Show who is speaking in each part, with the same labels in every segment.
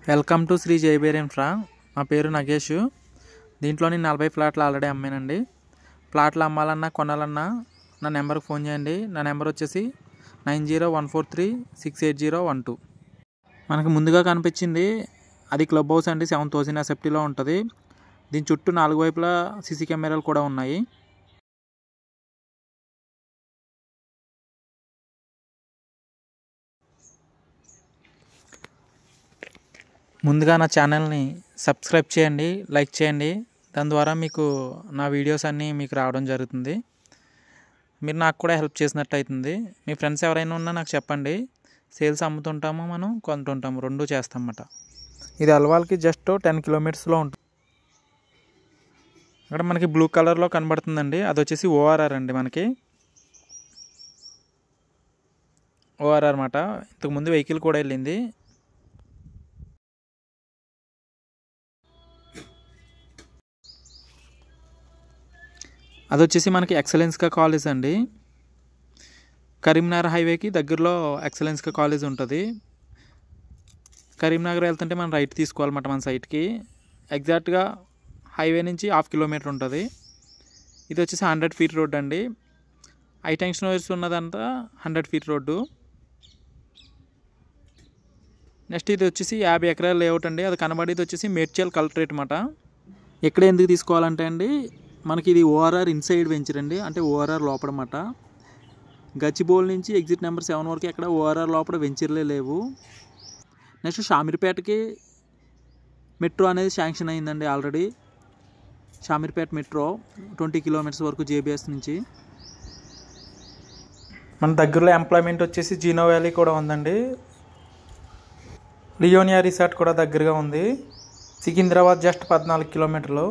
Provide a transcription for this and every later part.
Speaker 1: Welcome to Shri Jaiber infra. నా పేరు నగేష్. దీంట్లో నేను 40 ఫ్లాట్లు ఆల్రెడీ అమ్మానండి. ఫ్లాట్లు అమ్మాలన్నా కొనాలన్నా నా నెంబర్కి ఫోన్ చేయండి. నా నెంబర్ వచ్చేసి 9014368012. మనకు ముందుగా కనిపించింది అది క్లబ్ హౌస్ అండి. 7000 ఎస్ఎఫ్టీలో ఉంటుంది. దీని చుట్టూ 4 వైపులా సీసీ కెమెరాలు కూడా ఉన్నాయి. ముందుగా నా ఛానల్ని సబ్స్క్రైబ్ చేయండి, లైక్ చేయండి. దాని ద్వారా మీకు నా వీడియోస్ అన్నీ మీకు రావడం జరుగుతుంది. మీరు నాకు కూడా హెల్ప్ చేసినట్టు అవుతుంది. మీ ఫ్రెండ్స్ ఎవరైనా ఉన్నా నాకు చెప్పండి. సేల్స్ అమ్ముతుంటాము, మనం కొంటుంటాము, రెండూ చేస్తామన్నమాట. ఇది అల్వాల్కి జస్ట్ 10 కిలోమీటర్స్లో ఉంటుంది. అక్కడ మనకి బ్లూ కలర్లో కనబడుతుందండి, అది వచ్చేసి ఓఆర్ఆర్ అండి. మనకి ఓఆర్ఆర్ అన్నమాట. ఇంతకుముందు వెహికల్ కూడా వెళ్ళింది. అది వచ్చేసి మనకి ఎక్సలెన్స్గా కాలేజ్ అండి. కరీంనగర్ హైవేకి దగ్గరలో ఎక్సలెన్స్గా కాలేజ్ ఉంటుంది. కరీంనగర్ వెళ్తుంటే మనం రైట్ తీసుకోవాలన్నమాట మన సైట్కి. ఎగ్జాక్ట్గా హైవే నుంచి 1/2 కిలోమీటర్ ఉంటుంది. ఇది వచ్చేసి 100 ఫీట్ రోడ్ అండి. హైటెన్షన్ వైర్స్ ఉన్నదంతా 100 ఫీట్ రోడ్డు. నెక్స్ట్ ఇది వచ్చేసి 50 ఎకరాల లేఅవుట్ అండి. అది కనబడేది వచ్చేసి మేడ్చల్ కలెక్టరేట్ అన్నమాట. ఎక్కడ ఎందుకు తీసుకోవాలంటే అండి, మనకి ఇది ఓఆర్ఆర్ ఇన్సైడ్ వెంచర్ అండి. అంటే ఓఆర్ఆర్ లోపడమాట. గచ్చిబౌలి నుంచి ఎగ్జిట్ నెంబర్ 7 వరకు ఎక్కడ ఓఆర్ఆర్ లోపల వెంచర్లే లేవు. నెక్స్ట్ షామీర్పేటకి మెట్రో అనేది శాంక్షన్ అయిందండి ఆల్రెడీ. షామీర్పేట మెట్రో 20 కిలోమీటర్స్ వరకు జేబీఎస్ నుంచి. మన దగ్గరలో ఎంప్లాయ్మెంట్ వచ్చేసి జీనో వ్యాలీ కూడా ఉందండి. లియోనియా రిసార్ట్ కూడా దగ్గరగా ఉంది. సికింద్రాబాద్ జస్ట్ 14 కిలోమీటర్లు.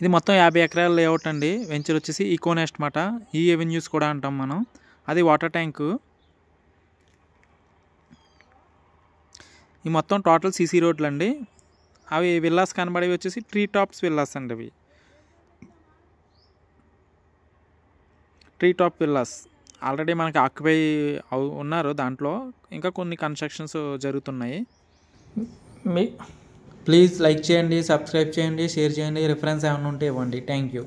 Speaker 1: ఇది మొత్తం 50 ఎకరాల లేఅవుట్ అండి. వెంచర్ వచ్చేసి ఈకోనెస్ట్ మాట. ఈ ఎవెన్యూస్ కూడా అంటాం మనం. అది వాటర్ ట్యాంకు. ఈ మొత్తం టోటల్ సీసీ రోడ్లు అండి. అవి విల్లాస్ కనబడేవి వచ్చేసి ట్రీ టాప్స్ విల్లాస్ అండి. అవి ట్రీ టాప్ విల్లాస్ ఆల్రెడీ మనకి ఆక్యుపై ఉన్నారు. దాంట్లో ఇంకా కొన్ని కన్స్ట్రక్షన్స్ జరుగుతున్నాయి. ప్లీజ్ లైక్ చేయండి, సబ్స్క్రైబ్ చేయండి, షేర్ చేయండి. రిఫరెన్స్ ఏమైనా ఉంటే ఇవ్వండి. Thank you.